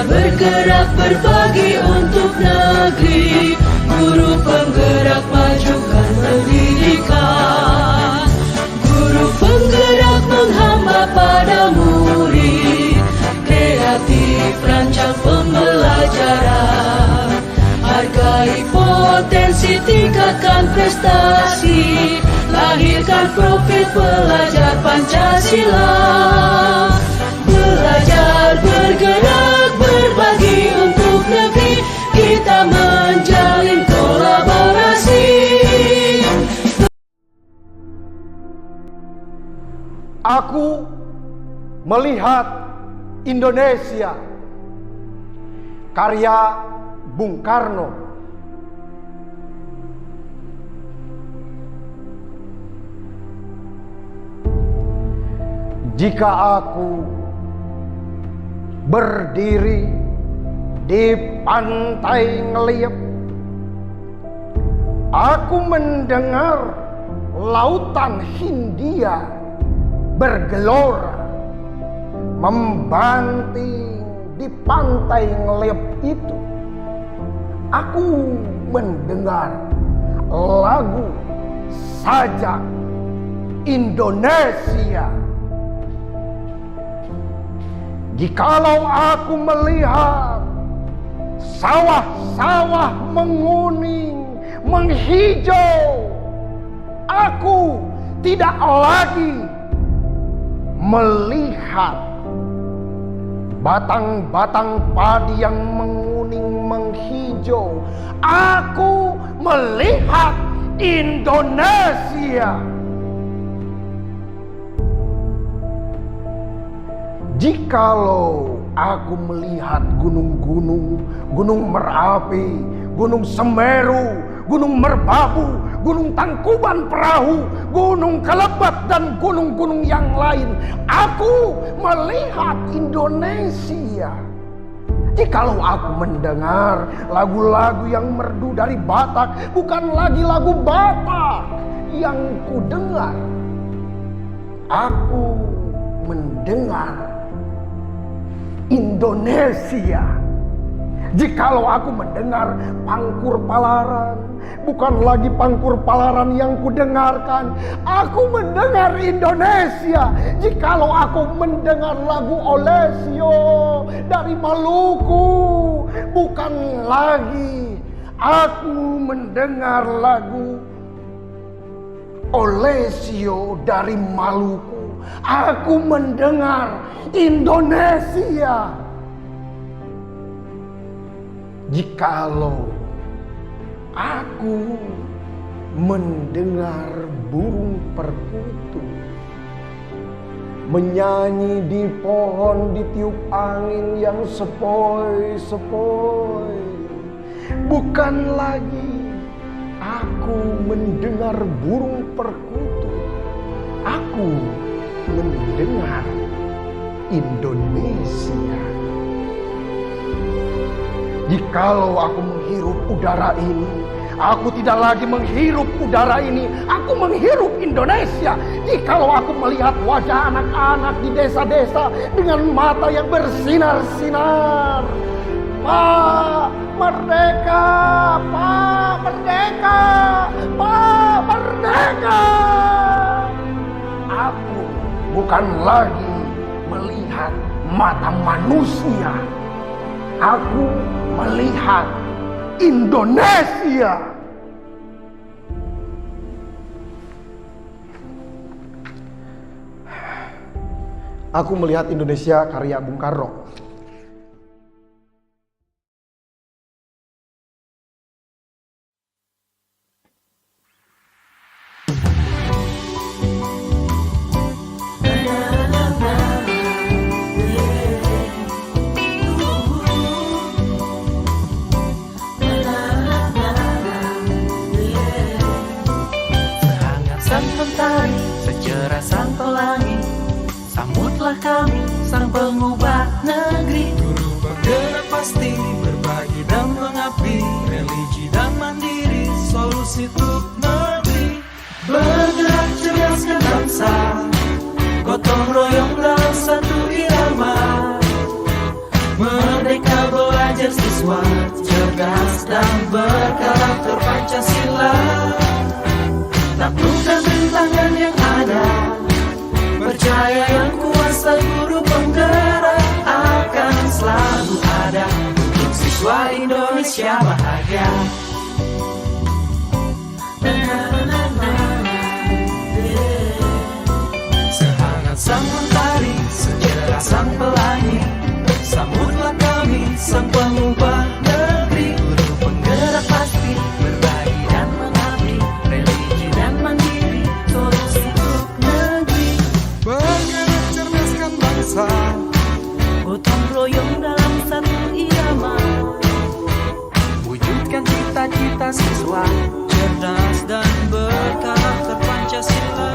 bergerak berbagi untuk negeri. Guru penggerak majukan pendidikan. Guru penggerak menghamba pada murid. Kreatif rancang pembelajaran. Hargai potensi, tingkatkan prestasi. Lahirkan profil pelajar Pancasila. Belajar, bergerak, berbagi untuk negeri. Kita menjalin kolaborasi. Aku melihat Indonesia, karya Bung Karno. Jika aku berdiri di pantai Ngeliep, aku mendengar lautan Hindia bergelora, membanting di pantai Ngeliep itu. Aku mendengar lagu sajak Indonesia. Jikalau aku melihat sawah-sawah menguning, menghijau, aku tidak lagi melihat batang-batang padi yang menguning, menghijau. Aku melihat Indonesia. Jikalau aku melihat gunung-gunung, Gunung Merapi, Gunung Semeru, Gunung Merbabu, Gunung Tangkuban Perahu, Gunung Kelebat, dan gunung-gunung yang lain, aku melihat Indonesia. Jikalau aku mendengar lagu-lagu yang merdu dari Batak, bukan lagi lagu Batak yang kudengar, aku mendengar Indonesia. Jikalau aku mendengar Pangkur Palaran, bukan lagi Pangkur Palaran yang kudengarkan, aku mendengar Indonesia. Jikalau aku mendengar lagu Olesio dari Maluku, bukan lagi aku mendengar lagu Olesio dari Maluku, aku mendengar Indonesia. Jikalau aku mendengar burung perkutut menyanyi di pohon, ditiup angin yang sepoi-sepoi, bukan lagi aku mendengar burung perkutut, aku mendengar Indonesia. Jikalau aku menghirup udara ini, aku tidak lagi menghirup udara ini, aku menghirup Indonesia. Jikalau aku melihat wajah anak-anak di desa-desa dengan mata yang bersinar-sinar, Pak Merdeka, Pak Merdeka, Pak Merdeka, aku bukan lagi melihat mata manusia, aku melihat Indonesia. Aku melihat Indonesia karya Bung Karno. Secerah sang pelangi, sambutlah kami sang pengubah negeri. Guru bergerak pasti berbagi dan mengabdi, religi dan mandiri, solusi untuk negeri. Bergerak cerdaskan bangsa, gotong royong dalam satu irama, merdeka dan berkarakter Pancasila. Taklukkan rintangan yang ada, percaya yang kuasa guru penggerak akan selalu ada untuk siswa Indonesia bahagia. Sehangat sang mentari, secerah sang pelangi, sambutlah kami sang pengubah negeri. Guru penggerak pasti berbagi dan mengabdi, religi dan mandiri, solusi untuk negeri. Bergerak cerdaskan bangsa, Gotong royong dalam satu irama, Wujudkan cita-cita siswa, cerdas dan berkarakter Pancasila.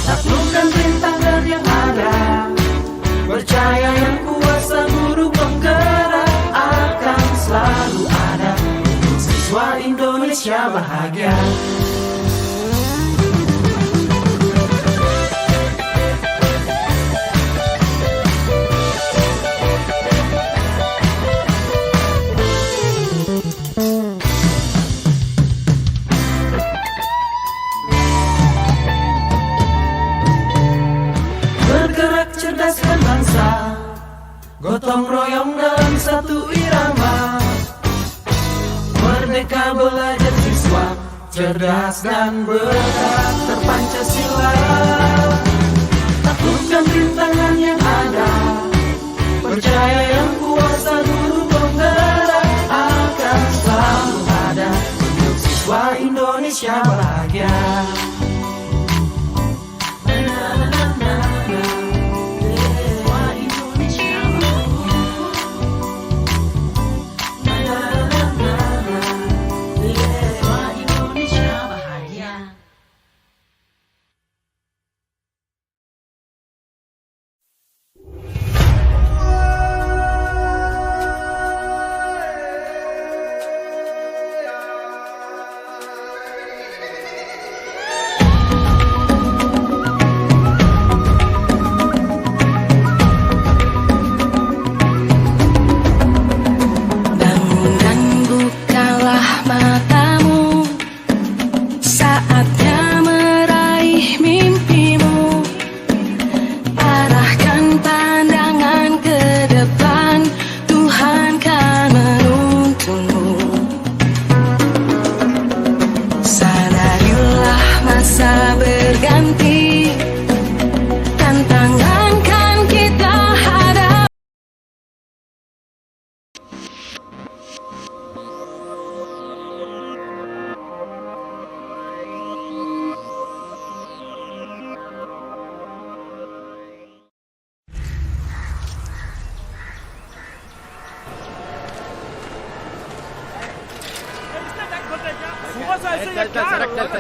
Taklukkan rintangan yang ada, percaya yang kuasa guru penggerak akan selalu ada untuk siswa Indonesia bahagia. Bergerak cerdaskan bangsa, gotong royong dalam satu irama. Merdeka belajar siswa, cerdas dan berkarakter Pancasila. Taklukkan rintangan yang ada, percaya yang kuasa guru penggerak akan selalu ada untuk siswa Indonesia bahagia.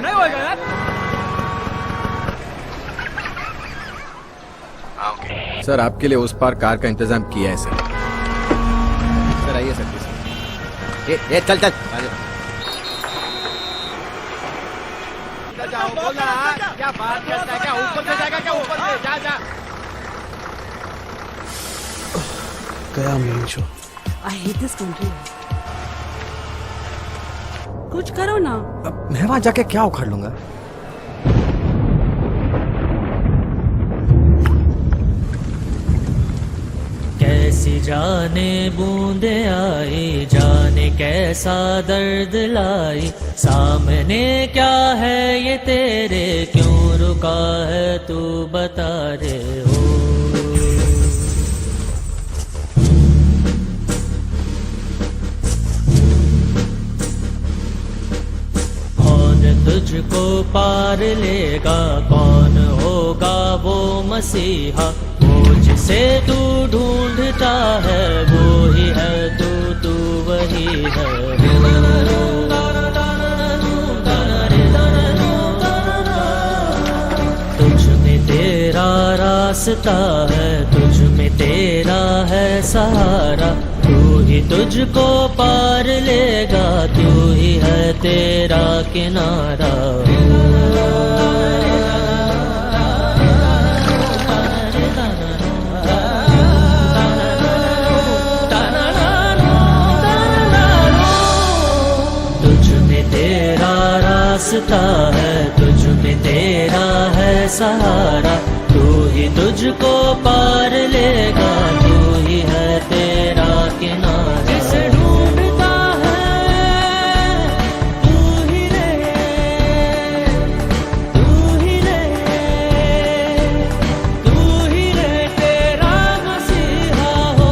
नहीं होएगा यार। सर आपके लिए उस पार कार का इंतजाम किया है सर। सर आइए सर प्लीज। ये चल चल जाओ बोला क्या बात करता है, क्या ऊपर से जाएगा, क्या ऊपर से जा जा। गया main show. I hate this country. कुछ करो ना। अब मैं वहां जाके क्या उखाड़ लूंगा। कैसी जाने बूंदे आई, जाने कैसा दर्द लाई, सामने क्या है ये तेरे, क्यों रुका है तू बता दे हो। तुझको पार लेगा, कौन होगा वो मसीहा, वो जिसे तू ढूंढता है वो ही है तू वही है। तुझ में तेरा रास्ता है, तुझ में तेरा है सहारा, तू ही तुझको पार लेगा, तू ही है तेरा किनारा। रास्ता है, तुझ में तेरा है सहारा, तू ही तुझको पार लेगा, तू ही है तेरा किनारा। जिसे ढूंढता है तू ही रे, तू ही रे, तू ही रे तेरा मसीहा हो।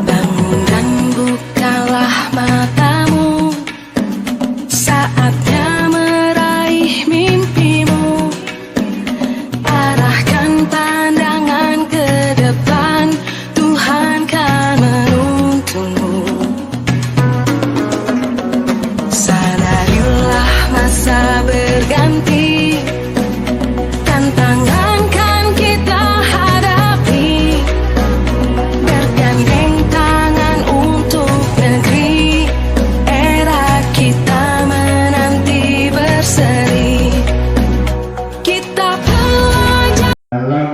Bangun dan bukalah matamu, saatnya meraih mimpimu. Arahkan pandangan ke depan, Tuhan kan menuntunmu. Sadarilah masa berganti, tantangan kan kita hadapi. Bergandeng tangan untuk negeri, era kita menanti berseri. Kita pelajar dalam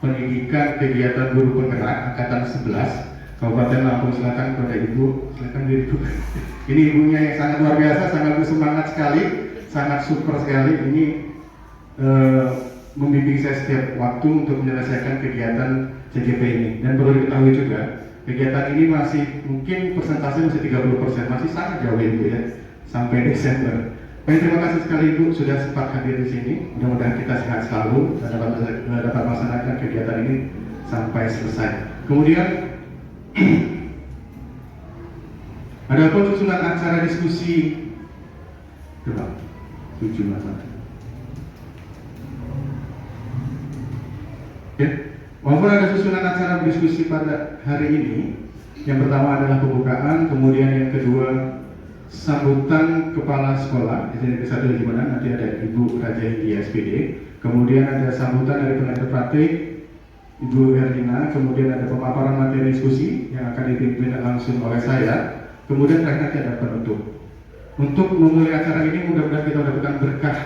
pendidikan kegiatan guru penggerak angkatan 11 Kabupaten Lampung Selatan. Kepada Ibu, silakan Ibu. Ini ibunya yang sangat luar biasa, sangat bersemangat sekali, sangat super sekali. Ini membimbing saya setiap waktu untuk menyelesaikan kegiatan CGP ini. Dan perlu diketahui juga, kegiatan ini masih mungkin persentase masih 30%, masih sangat jauh Ibu ya, sampai Desember. Baik, terima kasih sekali Ibu sudah sempat hadir di sini. Mudah-mudahan kita sehat selalu dan dapat melaksanakan kegiatan ini sampai selesai. Kemudian ada pun susunan acara diskusi. Coba 7 masalah. Ya, walaupun ada susunan acara diskusi pada hari ini. Yang pertama adalah pembukaan, kemudian yang kedua sambutan kepala sekolah di Negeri 1 Haji Menan, nanti ada Ibu Raja Hindia SPD, kemudian ada sambutan dari pengajar praktik Ibu Herlina, kemudian ada pemaparan materi diskusi yang akan dipimpin langsung oleh saya, kemudian terakhir nanti ada penutup. Untuk memulai acara ini mudah-mudahan kita mendapatkan berkah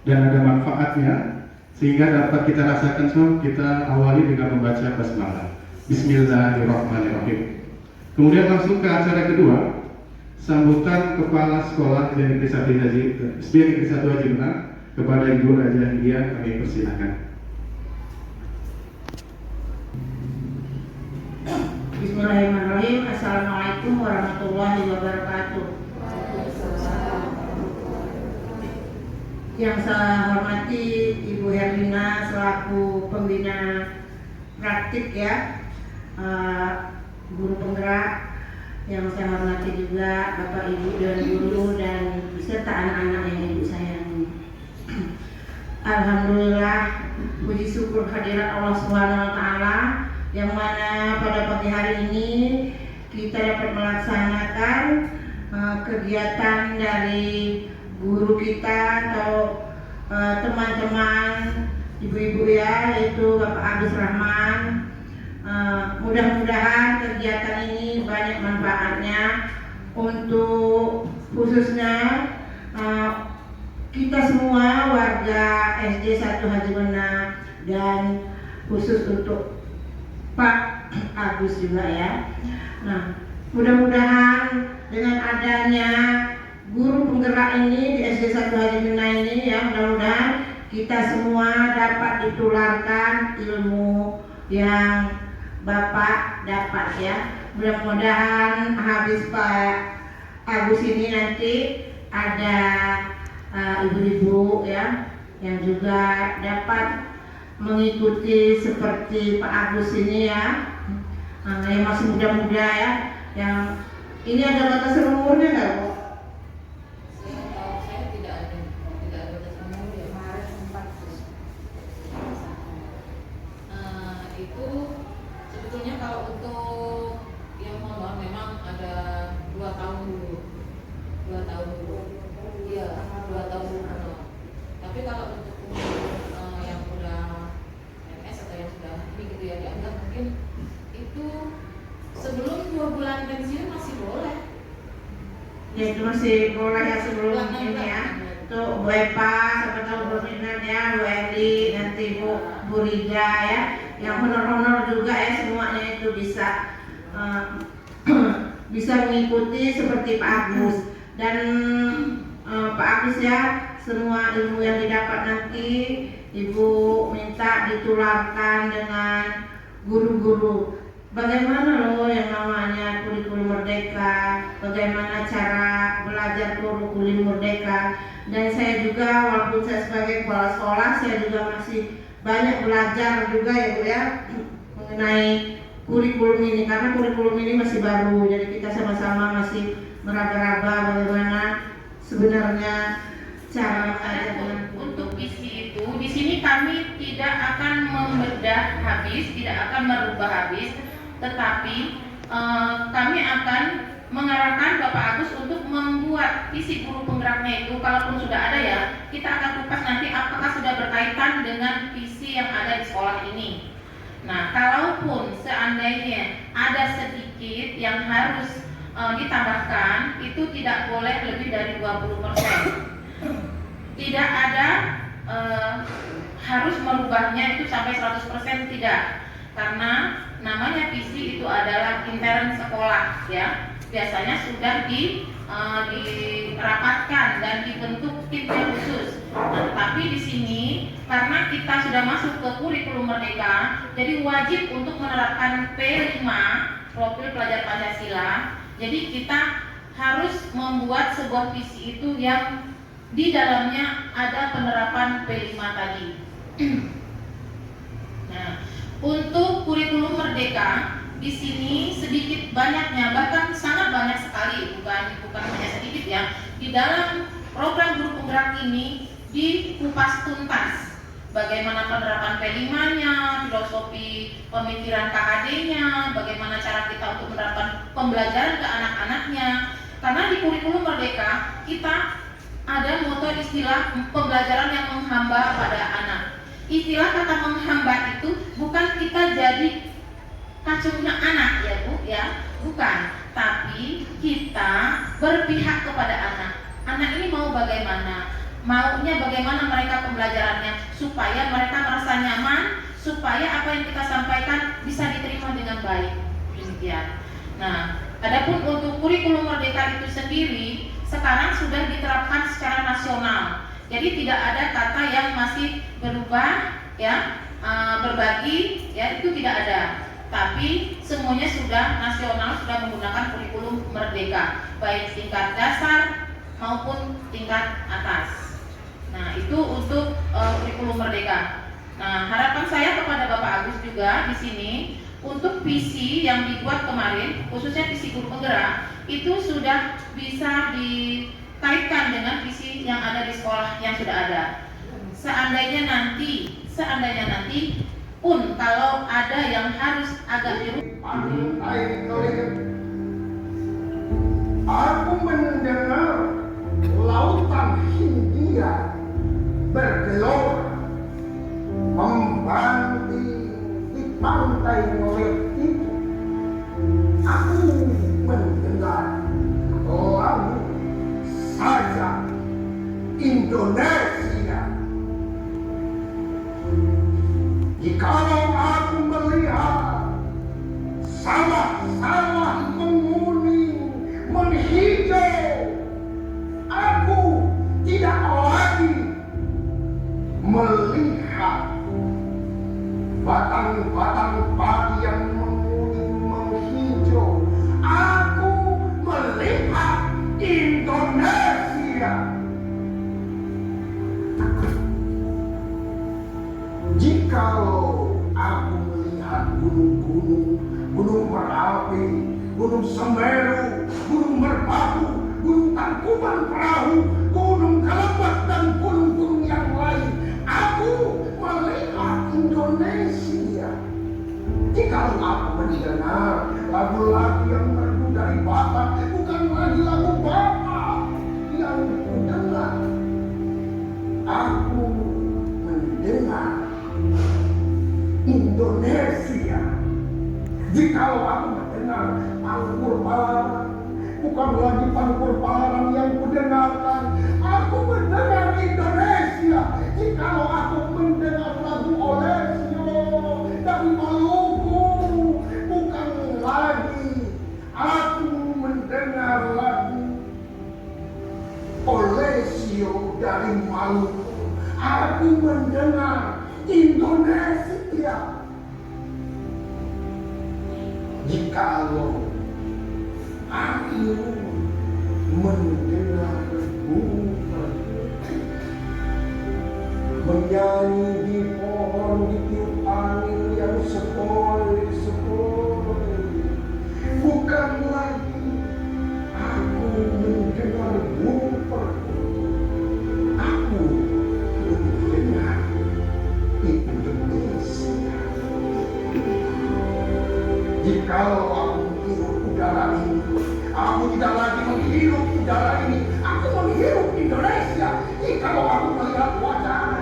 dan ada manfaatnya sehingga dapat kita rasakan semua. Kita awali dengan membaca basmalah. Bismillahirrahmanirrahim. Kemudian langsung ke acara kedua, sambutan kepala sekolah di Negeri 1 Haji Menan kepada Ibu Raja Hindia, kami persilakan. Bismillahirrahmanirrahim. Assalamualaikum warahmatullahi wabarakatuh. Yang saya hormati Ibu Herlina selaku pembina praktik ya, guru penggerak. Yang saya hormati juga Bapak Ibu dan guru dan beserta anak-anak yang Ibu sayangi. Alhamdulillah, puji syukur hadirat Allah Subhanahu wa taala yang mana pada pagi hari ini kita dapat melaksanakan kegiatan dari guru kita atau teman-teman ibu-ibu ya, yaitu Bapak Agus Rahman. Mudah-mudahan kegiatan ini banyak manfaatnya untuk khususnya kita semua warga SD 1 Haji Menan dan khusus untuk Pak Agus juga ya. Nah, mudah-mudahan dengan adanya guru penggerak ini di SD 1 Haji Menan ini ya, mudah-mudahan kita semua dapat ditularkan ilmu yang Bapak dapat ya. Mudah-mudahan habis Pak Agus ini nanti ada ibu-ibu ya yang juga dapat mengikuti seperti Pak Agus ini ya, yang masih muda-muda ya. Yang ini ada batas umurnya nggak Bu? Saya tidak ada batas umur ya. Kemarin sempat itu sebetulnya kalau untuk yang mohon memang ada 2 tahun dulu, 2 tahun dulu, iya 2 tahun dulu. Tapi kalau untuk yang udah MS atau yang sudah ini gitu ya dianggap mungkin itu sebelum 2 bulan pensiun masih boleh. Ya itu masih boleh ya sebelum ini ya. Tuh Bu Epa, siapa tahu Bu Minan ya, Bu Edi, nanti Bu Rida ya, yang honor-honor juga ya, semuanya itu bisa bisa mengikuti seperti Pak Agus dan Pak Agus ya, semua ilmu yang didapat nanti Ibu minta ditularkan dengan guru-guru. Bagaimana loh yang namanya kurikulum merdeka, bagaimana cara belajar kurikulum merdeka. Dan saya juga walaupun saya sebagai kepala sekolah, saya juga masih banyak belajar juga ya Bu ya mengenai kurikulum ini, karena kurikulum ini masih baru, jadi kita sama-sama masih meraba-raba bagaimana sebenarnya cara mengajar. Untuk visi itu, di sini kami tidak akan membedah habis, tidak akan merubah habis, tetapi kami akan mengarahkan Bapak Agus untuk membuat visi guru penggeraknya itu, kalaupun sudah ada ya, kita akan kupas nanti apakah sudah berkaitan dengan visi yang ada di sekolah ini. Nah, kalaupun seandainya ada sedikit yang harus ditambahkan, itu tidak boleh lebih dari 20%. Tidak ada harus merubahnya itu sampai 100%, tidak. Karena namanya visi itu adalah intern sekolah ya. Biasanya sudah dirapatkan dan dibentuk tim khusus. Nah, tapi di sini karena kita sudah masuk ke kurikulum merdeka, jadi wajib untuk menerapkan P5 profil pelajar Pancasila. Jadi kita harus membuat sebuah visi itu yang di dalamnya ada penerapan P5 tadi. Nah, untuk kurikulum merdeka di sini sedikit banyaknya, bahkan sangat banyak sekali, bukan hanya sedikit ya. Di dalam program guru penggerak ini dikupas tuntas bagaimana penerapan P5-nya, filosofi pemikiran KHD-nya, bagaimana cara kita untuk menerapkan pembelajaran ke anak-anaknya. Karena di kurikulum merdeka kita ada moto istilah pembelajaran yang menghamba pada anak. Istilah kata menghamba itu bukan kita jadi kacungnya anak ya Bu ya, bukan, tapi kita berpihak kepada anak. Anak ini mau bagaimana, maunya bagaimana mereka pembelajarannya supaya mereka merasa nyaman, supaya apa yang kita sampaikan bisa diterima dengan baik. Demikian. Nah, adapun untuk kurikulum merdeka itu sendiri sekarang sudah diterapkan secara nasional. Jadi tidak ada kata yang masih berubah ya, berbagi ya, itu tidak ada. Tapi semuanya sudah nasional, sudah menggunakan kurikulum merdeka, baik tingkat dasar maupun tingkat atas. Nah, itu untuk kurikulum merdeka. Nah, harapan saya kepada Bapak Agus juga di sini untuk visi yang dibuat kemarin, khususnya visi guru penggerak, itu sudah bisa dikaitkan dengan visi yang ada di sekolah yang sudah ada. Seandainya nanti pun kalau ada yang harus agak dirubah. Aku mendengar lautan Hindia bergelora membanting di pantai Noret itu. Aku mendengar lagu saja Indonesia. Jikalau aku melihat sawah-sawah menguning, menghijau, aku tidak lagi melihat batang-batang padi yang menguning, menghijau. Aku melihat Indonesia. Jikalau aku melihat gunung-gunung, Gunung Merapi, Gunung Semeru, Gunung Merbabu, Gunung Tangkuban Perahu, Gunung Kelembak dan gunung-gunung yang lain, aku melihat Indonesia. Jikalau aku mendengar lagu-lagu yang merdu dari Batak, bukan lagi lagu Batak yang kudengar, aku Jikalau aku mendengar pangkur palaran, bukan lagi pangkur palaran yang kudengarkan, aku mendengar Indonesia. Jikalau aku mendengar lagu Olesio dari Maluku, bukan lagi aku mendengar lagu Olesio dari Maluku, aku mendengar Indonesia. Jikalau aku mendengar burung menyanyi di pohon ditiup angin yang sepoi-sepoi, bukan lagi aku mendengar burung perkut, aku mendengar Indonesia. Jikalau aku menghirup udara ini, aku tidak lagi menghirup udara ini, aku menghirup Indonesia. Jikalau aku melihat wajah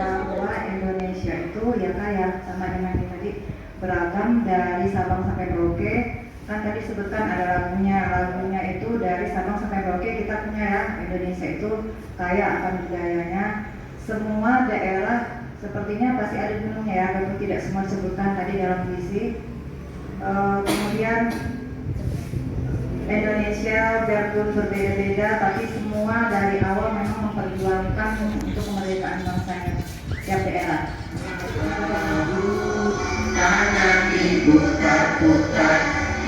bahwa Indonesia itu ya kayak sama dengan yang tadi beragam dari Sabang sampai Merauke. Kan tadi sebutkan ada lagunya itu dari Sabang sampai Merauke kita punya ya. Indonesia itu kaya akan budayanya. Semua daerah sepertinya pasti ada gunungnya ya, walaupun tidak semua disebutkan tadi dalam puisi. Kemudian Indonesia biarpun berbeda-beda, tapi semua dari awal memang memperjuangkan untuk kemerdekaan bangsanya tiap daerah. Tangan diputar-putar,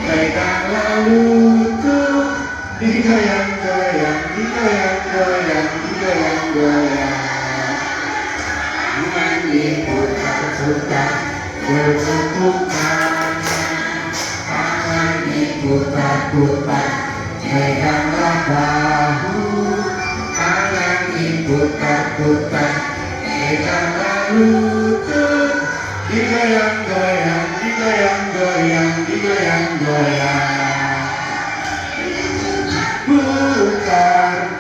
peganglah lutut, digoyang-goyang, digoyang-goyang, digoyang-goyang. Tangan diputar-putar, bertepuk tangan, tangan diputar-putar, peganglah bahu, tangan diputar-putar, peganglah lutut, digoyang-goyang, digoyang-goyang, digoyang-goyang. Putar,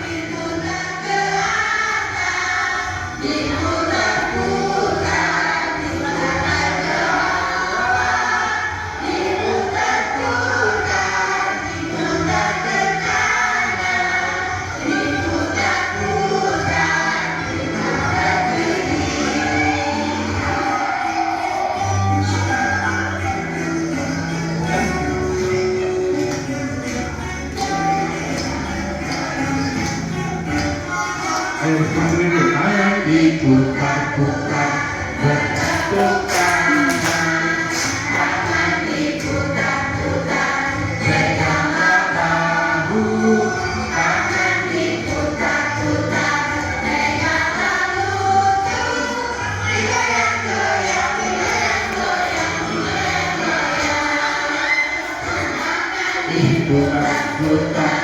diputar-putar, bertepuk tangan, tangan diputar-putar, peganglah bahu, tangan diputar-putar, peganglah lutut, digoyang-goyang, digoyang-goyang, digoyang-goyang, diputar-putar.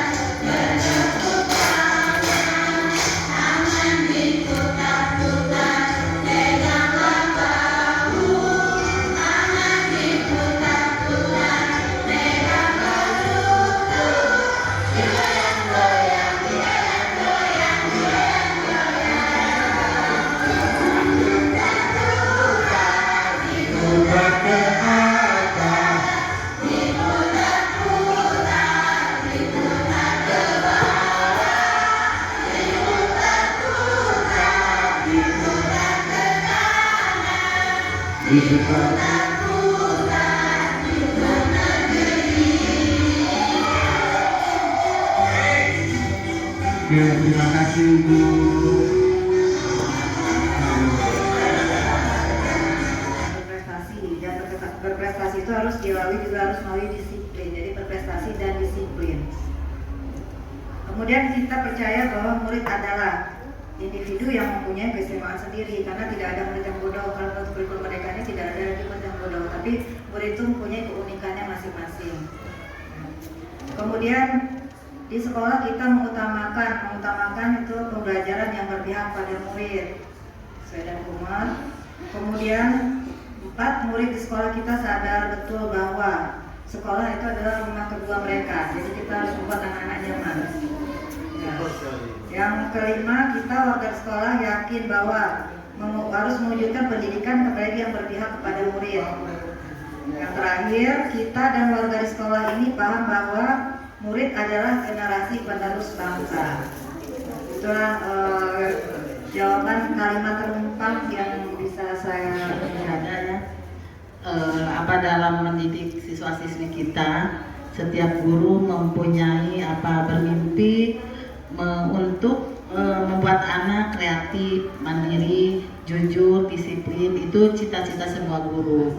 Terima kasih Bu. Berprestasi itu harus dilalui juga harus melalui disiplin. Jadi berprestasi dan disiplin. Kemudian kita percaya bahwa murid adalah individu yang mempunyai keistimewaan sendiri, karena tidak ada murid yang bodoh. Kalau menurut kurikulum Merdeka ini tidak ada murid yang bodoh, tapi murid itu mempunyai keunikannya masing-masing. Kemudian di sekolah kita mengutamakan itu pembelajaran yang berpihak pada murid sesuai dengan hukuman. Kemudian 4, murid di sekolah kita sadar betul bahwa sekolah itu adalah rumah kedua mereka. Jadi kita harus membuat anak-anak nyaman. Ya. Yang kelima, kita warga sekolah yakin bahwa harus mewujudkan pendidikan kepada yang berpihak kepada murid. Yang terakhir, kita dan warga di sekolah ini paham bahwa murid adalah generasi penerus bangsa. Itulah jawaban kalimat terlengkap yang bisa saya lihat ya. Dalam mendidik siswa-siswi kita, setiap guru mempunyai bermimpi untuk membuat anak kreatif, mandiri, jujur, disiplin. Itu cita-cita semua guru.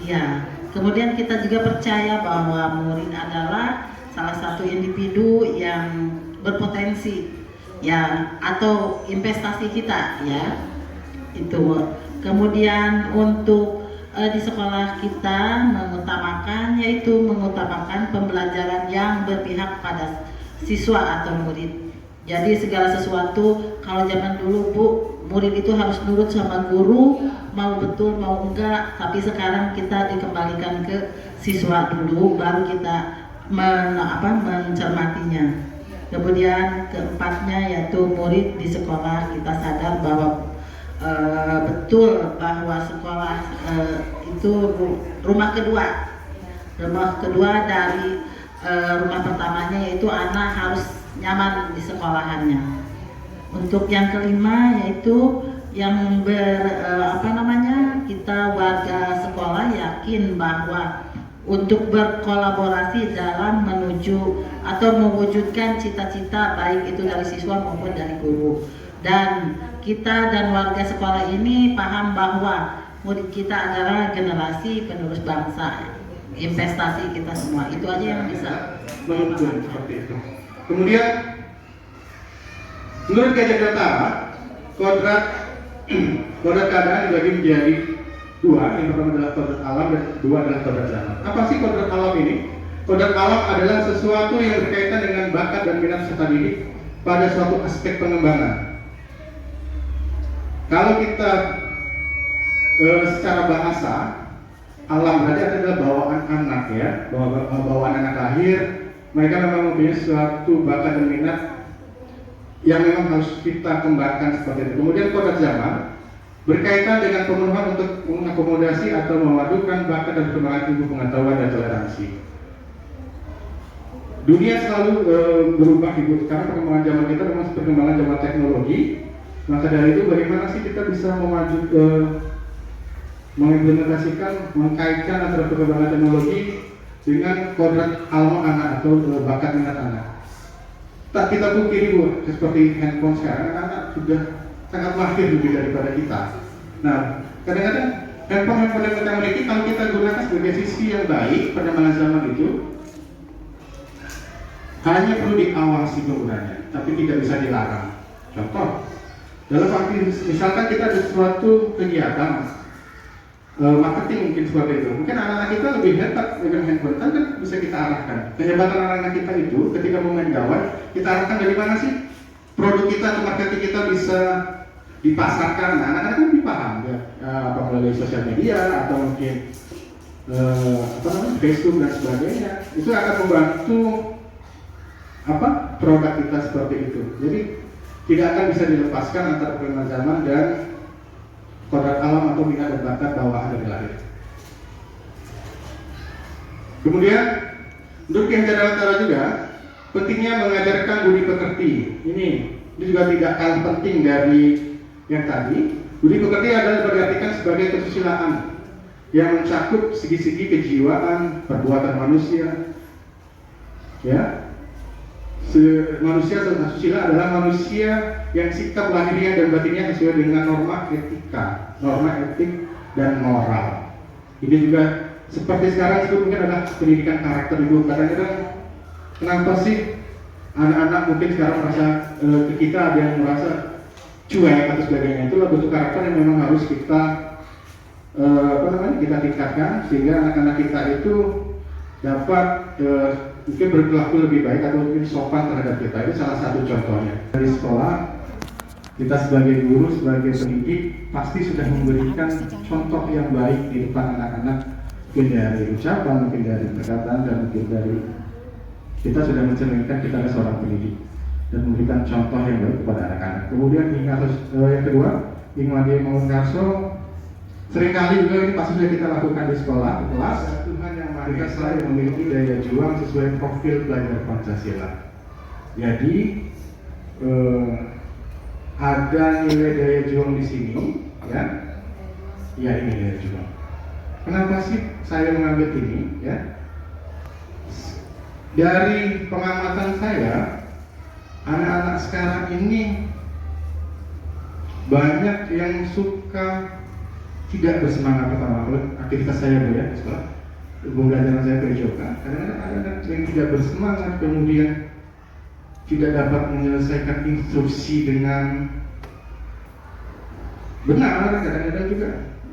Iya. Kemudian kita juga percaya bahwa murid adalah salah satu individu yang berpotensi, ya, atau investasi kita, ya. Itu. Kemudian untuk di sekolah kita mengutamakan pembelajaran yang berpihak pada siswa atau murid. Jadi segala sesuatu, kalau zaman dulu Bu, murid itu harus nurut sama guru, mau betul mau enggak, tapi sekarang kita dikembalikan ke siswa dulu, baru kita mencermatinya. Kemudian keempatnya yaitu murid di sekolah kita sadar bahwa betul bahwa sekolah itu rumah kedua dari rumah pertamanya, yaitu anak harus nyaman di sekolahannya. Untuk yang kelima yaitu yang kita warga sekolah yakin bahwa untuk berkolaborasi dalam menuju atau mewujudkan cita-cita baik itu dari siswa maupun dari guru. Dan kita dan warga sekolah ini paham bahwa murid kita adalah generasi penerus bangsa, investasi kita semua. Itu aja yang bisa menuntun seperti itu. Kemudian menurut kajian data, kodrat keadaan dibagi menjadi dua. Yang pertama adalah kodrat alam dan kedua adalah kodrat zaman. Apa sih kodrat alam ini? Kodrat alam adalah sesuatu yang berkaitan dengan bakat dan minat serta didik pada suatu aspek pengembangan. Kalau kita secara bahasa, alam berarti adalah bawaan anak, ya, bawaan anak lahir. Mereka memang mempunyai suatu bakat dan minat yang memang harus kita kembangkan seperti itu. Kemudian kodrat zaman berkaitan dengan pemenuhan untuk mengakomodasi atau memadukan bakat dan perkembangan ilmu pengetahuan dan toleransi. Dunia selalu berubah, Ibu. Karena perkembangan zaman kita memang perkembangan zaman teknologi. Maka dari itu bagaimana sih kita bisa mengimplementasikan, mengkaitkan antara perkembangan teknologi dengan kodrat alam anak atau bakat minat anak. Tak kita pungkiri Bu, seperti handphone sekarang, anak sudah sangat mahir lebih daripada kita. Nah, kadang-kadang handphone yang kita miliki kalau kita gunakan sebagai sisi yang baik pada masa zaman itu, hanya perlu diawasi penggunanya, tapi tidak bisa dilarang. Contoh, dalam arti misalkan kita ada suatu kegiatan marketing mungkin seperti itu, mungkin anak-anak kita lebih hebat dengan handphone, kan bisa kita arahkan. Kehebatan anak-anak kita itu ketika mau main gawai, kita arahkan dari mana sih produk kita atau marketing kita bisa dipasarkan. Nah, anak-anak kan lebih paham ya, melalui sosial media atau mungkin Facebook dan sebagainya. Itu akan membantu produk kita seperti itu. Jadi tidak akan bisa dilepaskan antara perkembangan zaman dan kodrat alam atau minat dan bakat bawaan dari lahir. Kemudian untuk yang cara juga pentingnya mengajarkan budi pekerti. Ini juga tidak kalah penting dari yang tadi. Budi pekerti adalah diartikan sebagai kesusilaan yang mencakup segi-segi kejiwaan, perbuatan manusia. Ya, manusia susila adalah manusia yang sikap lahiriah dan batinnya sesuai dengan norma etika, norma etik dan moral. Ini juga seperti sekarang itu mungkin adalah pendidikan karakter Ibu. Kadang-kadang kenapa sih anak-anak mungkin sekarang merasa ke kita ada yang merasa cuek atau sebagainya. Itulah bentuk karakter yang memang harus kita kita tingkatkan sehingga anak-anak kita itu dapat mungkin berperilaku lebih baik atau mungkin sopan terhadap kita. Itu salah satu contohnya. Dari sekolah, kita sebagai guru, sebagai pendidik pasti sudah memberikan contoh yang baik di depan anak-anak, mungkin dari ucapan, mungkin dari perkataan, dan mungkin dari kita sudah mencerminkan kita adalah seorang pendidik dan memberikan contoh yang baik kepada anak-anak. Kemudian yang kedua, Ing Made Mangunkarso Seringkali juga ini pasti sudah kita lakukan di sekolah, di kelas. Tuhan yang Maha Esa selalu memiliki daya juang sesuai profil pelajar Pancasila. Jadi ada nilai daya juang di sini, ya. Ya, ini daya juang. Kenapa sih saya mengambil ini, ya? Dari pengamatan saya, anak-anak sekarang ini banyak yang suka tidak bersemangat. Pertama, kalau aktivitas saya Bu ya di sekolah, pembelajaran saya PJOK, kadang-kadang ada yang tidak bersemangat, kemudian tidak dapat menyelesaikan instruksi dengan benar, kadang-kadang juga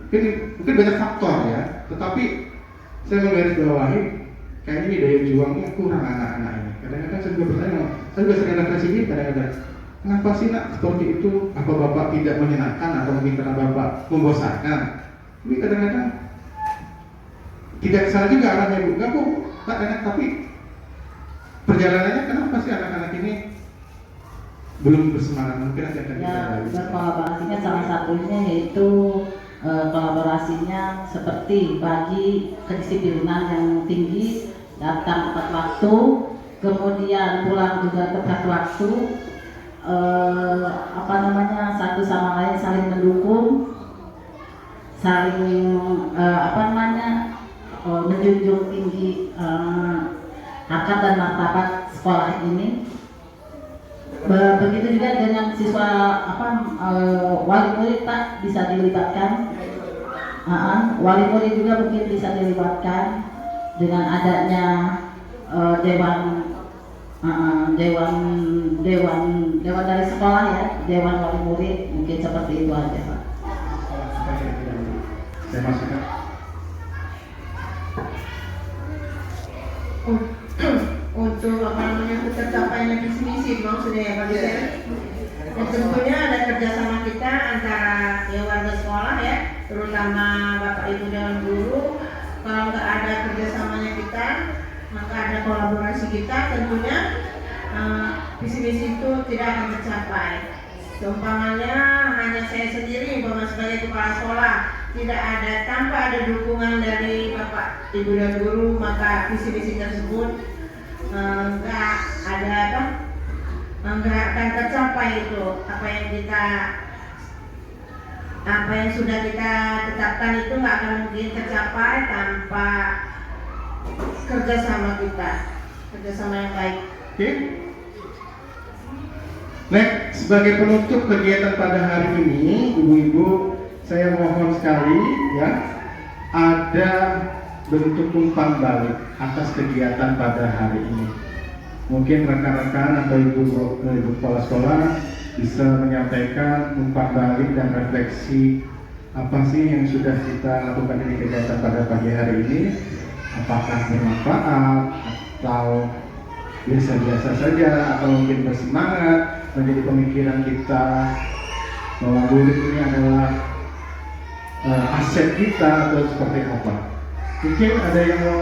mungkin banyak faktor ya, tetapi saya menggarisbawahi kayak ini daya juangnya kurang anak-anak ini. Kadang-kadang saya juga bertanya, saya juga sering refleksi ini kadang-kadang, kenapa sih nak seperti itu? Apa bapak tidak menyenangkan atau mungkin karena bapak membosankan? Tapi kadang-kadang tidak salah juga arahnya Bu, enggak Bu, tak enak, tapi perjalanannya kenapa sih anak-anak ini belum bersemangat? Mungkin nanti akan kita berkolaborasinya salah satunya yaitu kolaborasinya seperti bagi kedisiplinan yang tinggi, datang tepat waktu, kemudian pulang juga tepat waktu, satu sama lain saling mendukung, saling menjunjung tinggi harkat dan martabat sekolah ini. Begitu juga dengan siswa wali murid Pak bisa dilibatkan, wali murid juga mungkin bisa dilibatkan dengan adanya dewan dari sekolah ya, dewan wali murid, mungkin seperti itu aja Pak. Saya masukkan. Untuk tercapainya visi misi maksudnya ya Pak Dosen. Dan tentunya ada kerjasama kita antara ya warga sekolah ya, terutama Bapak Ibu Dewan Guru. Kalau nggak ada kerjasamanya kita, maka ada kolaborasi kita, tentunya visi misi itu tidak akan tercapai. Seumpamanya hanya saya sendiri sebagai kepala sekolah, tidak ada tanpa ada dukungan dari Bapak Ibu dan Guru, maka visi misi tersebut nggak akan tercapai itu apa yang sudah kita tetapkan itu nggak akan mungkin tercapai tanpa kerjasama yang baik. Oke. Next, sebagai penutup kegiatan pada hari ini, Ibu-ibu, saya mohon sekali ya, ada bentuk umpan balik atas kegiatan pada hari ini. Mungkin rekan-rekan atau ibu kepala sekolah bisa menyampaikan umpan balik dan refleksi apa sih yang sudah kita lakukan di kegiatan pada pagi hari ini. Apakah bermanfaat atau biasa-biasa saja, atau mungkin bersemangat, menjadi pemikiran kita bahwa murid ini adalah aset kita atau seperti apa. Mungkin ada yang mau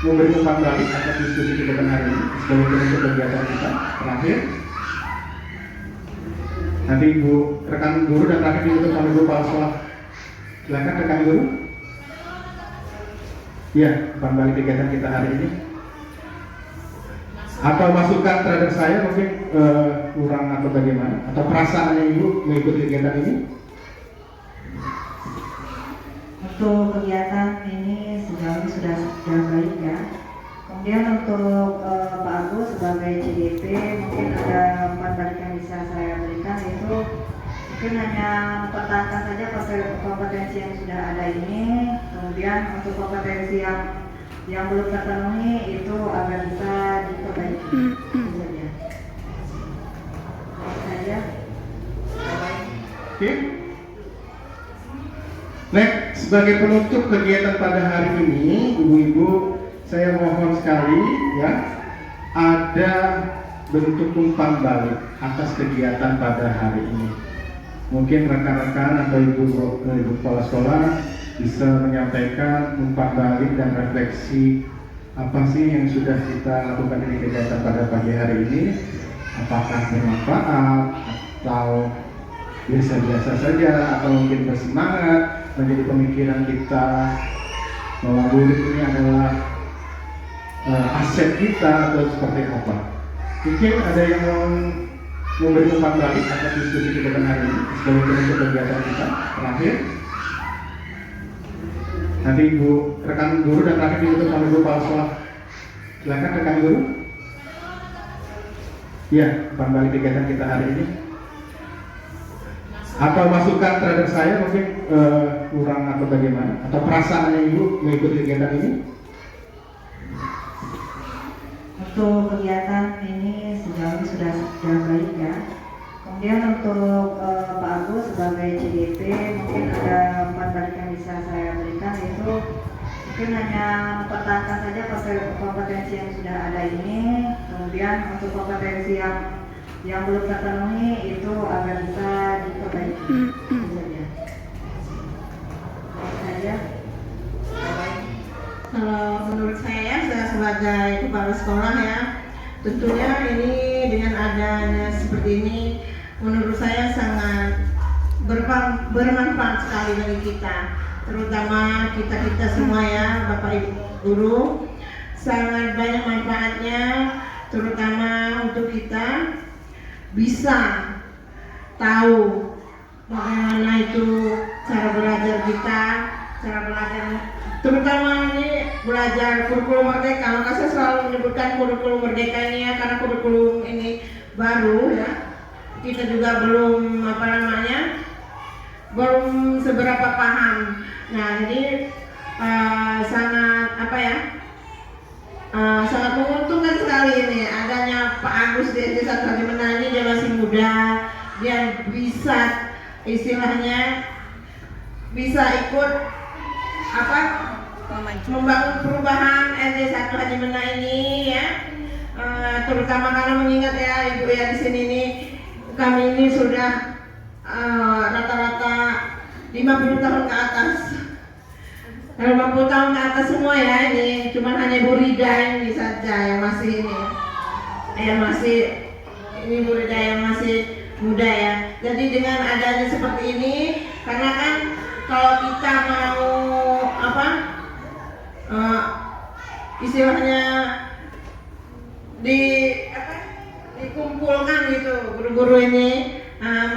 memberi umpan balik atas diskusi kita hari ini sebagai penutup kegiatan kita terakhir. Nanti Ibu rekan guru dan terakhir ditutup oleh Ibu kepala sekolah. Silakan rekan guru. Ya, umpan balik kegiatan kita hari ini. Atau masukan terhadap saya mungkin kurang atau bagaimana? Atau perasaannya Ibu mengikuti kegiatan ini? Untuk kegiatan ini sejauh ini sudah baik ya. Kemudian untuk Pak Agus sebagai CDP mungkin ada umpan balik yang bisa saya berikan, yaitu mungkin hanya mempertahankan saja kompetensi yang sudah ada ini. Kemudian untuk kompetensi yang belum terpenuhi itu agar bisa diperbaiki. Itu saja. Oke. Next, sebagai penutup kegiatan pada hari ini, Ibu-ibu, saya mohon sekali ya, ada bentuk umpan balik atas kegiatan pada hari ini. Mungkin rekan-rekan atau ibu kepala sekolah bisa menyampaikan umpan balik dan refleksi apa sih yang sudah kita lakukan di kegiatan pada pagi hari ini. Apakah bermanfaat atau biasa-biasa saja atau mungkin bersemangat, menjadi pemikiran kita bahwa guru ini adalah aset kita atau seperti apa. Mungkin ada yang mau memberi umpan balik atas diskusi kita hari ini sebagai penutup kegiatan kita terakhir. Nanti Ibu rekan guru dan terakhir ditutup oleh Ibu Kepala Sekolah. Silakan rekan guru. Ya, umpan balik kegiatan kita hari ini. Atau masukan terhadap saya mungkin kurang atau bagaimana? Atau perasaannya Ibu mengikuti kegiatan ini? Untuk kegiatan ini sejauh ini sudah baik ya. Kemudian untuk Pak Agus sebagai CDP mungkin ada umpan balik yang bisa saya berikan, yaitu mungkin hanya mempertahankan saja kompetensi yang sudah ada ini. Kemudian untuk kompetensi yang belum terpenuhi itu agar bisa diperbaiki. Saja. Kalau menurut saya sebagai kepala sekolah ya, tentunya ini dengan adanya seperti ini menurut saya sangat bermanfaat sekali bagi kita, terutama kita semua ya, Bapak Ibu guru, sangat banyak manfaatnya, terutama untuk kita bisa tahu bagaimana itu cara belajar kita, cara belajar terutama ini belajar kurikulum merdeka. Maka saya selalu menyebutkan kurikulum merdeka ini ya, karena kurikulum ini baru ya, kita juga belum belum seberapa paham. Nah jadi sangat sangat menguntungkan sekali ini adanya Pak Agus di SD 1 Hajimena ini. Dia masih muda, dia bisa istilahnya bisa ikut membangun perubahan SD 1 Hajimena ini ya, terutama karena mengingat ya Ibu ya, di sini ini kami ini sudah rata-rata 50 tahun ke atas, 50 tahun ke atas semua ya ini, cuman hanya Bu Rida ini saja yang masih ini Bu Rida yang masih muda ya. Jadi dengan adanya seperti ini, karena kan kalau kita mau istilahnya dikumpulkan gitu guru-guru ini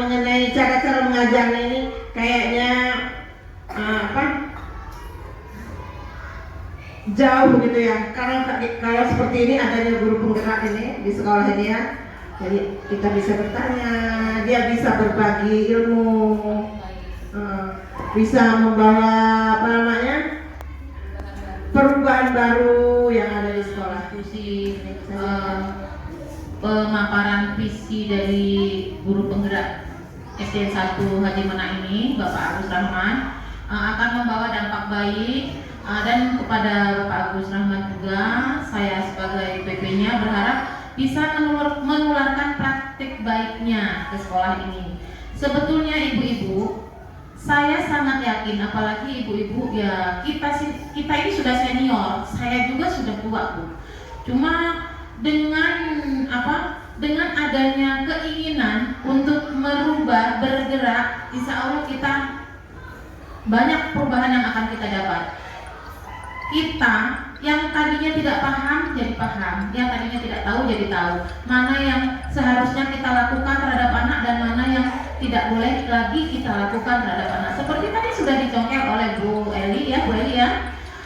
mengenai cara-cara mengajar ini, kayaknya jauh gitu ya. Karena kalau seperti ini adanya guru penggerak ini di sekolah ini ya, jadi kita bisa bertanya, dia bisa berbagi ilmu, bisa membawa perubahan baru yang ada di sekolah. Pemaparan visi dari guru penggerak SD 1 Hajimena ini, Bapak Agus Rahman, akan membawa dampak baik, dan kepada Bapak Agus Rahman juga saya sebagai PP-nya berharap bisa menularkan praktik baiknya ke sekolah ini. Sebetulnya ibu-ibu, saya sangat yakin, apalagi ibu-ibu ya, kita ini sudah senior, saya juga sudah tua Bu. Cuma dengan adanya keinginan untuk merubah, bergerak, insya Allah kita banyak perubahan yang akan kita dapat. Kita yang tadinya tidak paham jadi paham, yang tadinya tidak tahu jadi tahu, mana yang seharusnya kita lakukan terhadap anak dan mana yang tidak boleh lagi kita lakukan terhadap anak. Seperti tadi sudah dicongkel oleh Bu Eli ya,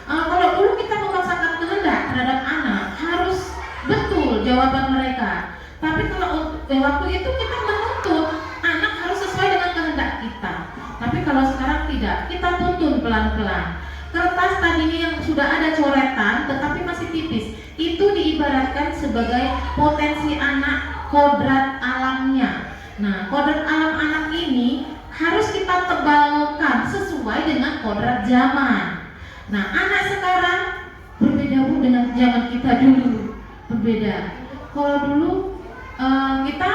kalau dulu kita memaksakan kehendak terhadap anak harus betul jawaban mereka, tapi kalau waktu itu kita menuntut anak harus sesuai dengan kehendak kita. Tapi kalau sekarang tidak, kita tuntun pelan-pelan. Kertas tadinya yang sudah ada coretan tetapi masih tipis, itu diibaratkan sebagai potensi anak, kodrat alamnya. Nah, kodrat alam anak ini harus kita tebalkan sesuai dengan kodrat zaman. Nah, anak sekarang berbeda Bu dengan zaman kita dulu, berbeda. Kalau dulu kita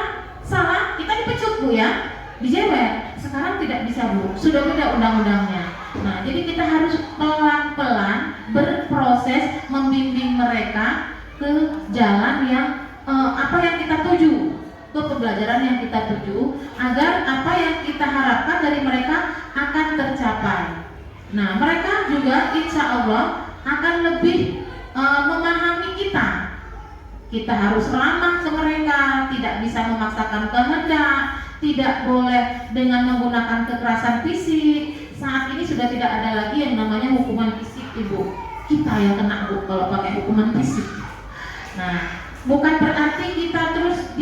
salah, kita dipecut Bu ya, dijewer. Sekarang tidak bisa Bu, sudah beda undang-undangnya. Nah, jadi kita harus pelan-pelan berproses membimbing mereka ke jalan yang apa yang kita tuju. ke pembelajaran yang kita tuju agar apa yang kita harapkan dari mereka akan tercapai. Nah, mereka juga insya Allah akan lebih memahami kita. Kita harus ramah ke mereka, tidak bisa memaksakan kehendak, tidak boleh dengan menggunakan kekerasan fisik. Saat ini sudah tidak ada lagi yang namanya hukuman fisik, Ibu. Kita yang kena, Bu, kalau pakai hukuman fisik. Nah, bukan berarti kita terus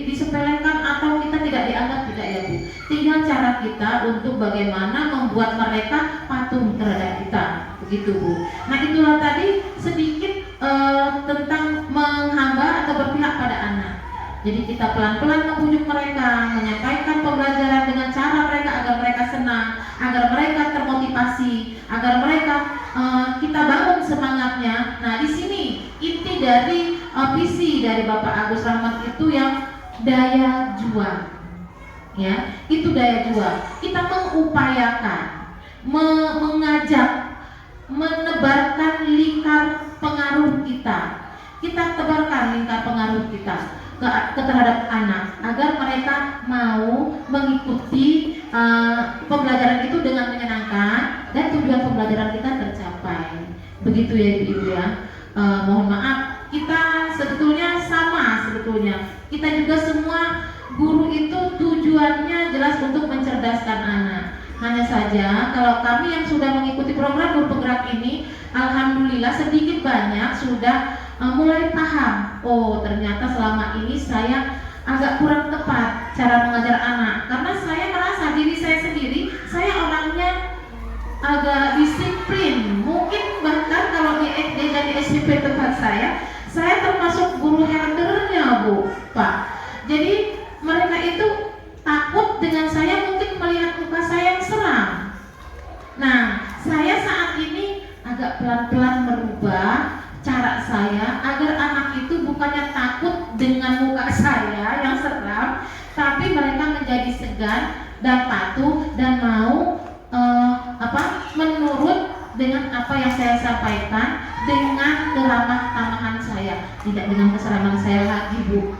disepelekan atau kita tidak dianggap, tidak ya, Bu. Tinggal cara kita untuk bagaimana membuat mereka patuh terhadap kita, begitu, Bu. Nah, itulah tadi sedikit tentang menghamba atau berpihak pada anak. Jadi kita pelan-pelan membujuk mereka, menyampaikan pembelajaran dengan cara mereka agar mereka senang, agar mereka termotivasi, agar mereka kita bangun semangatnya. Nah, di sini inti dari visi dari Bapak Agus Rahmat itu yang daya juang, ya, itu daya juang. Kita mengupayakan, mengajak, menebarkan lingkar pengaruh kita. Kita tebarkan lingkar pengaruh kita ke terhadap anak agar mereka mau mengikuti pembelajaran itu dengan menyenangkan dan tujuan pembelajaran kita tercapai. Begitu ya Ibu ya. Mohon maaf, kita sebetulnya sama sebetulnya. Kita juga semua guru itu tujuannya jelas untuk mencerdaskan anak. Hanya saja kalau kami yang sudah mengikuti program Guru Penggerak ini, alhamdulillah sedikit banyak sudah mulai paham. Oh, ternyata selama ini saya agak kurang tepat cara mengajar anak, karena saya merasa diri saya sendiri, saya orangnya agak disiplin. Mungkin bahkan kalau di SD dan di SMP tempat saya termasuk guru herdernya, Bu, Pak. Jadi mereka itu takut dengan saya, mungkin melihat muka saya yang seram. Nah, saya saat ini agak pelan-pelan merubah cara saya agar anak itu bukannya takut dengan muka saya yang seram, tapi mereka menjadi segan dan patuh dan mau menurut dengan apa yang saya sampaikan dengan keramah tamahan saya, tidak dengan keseraman saya lagi, Bu.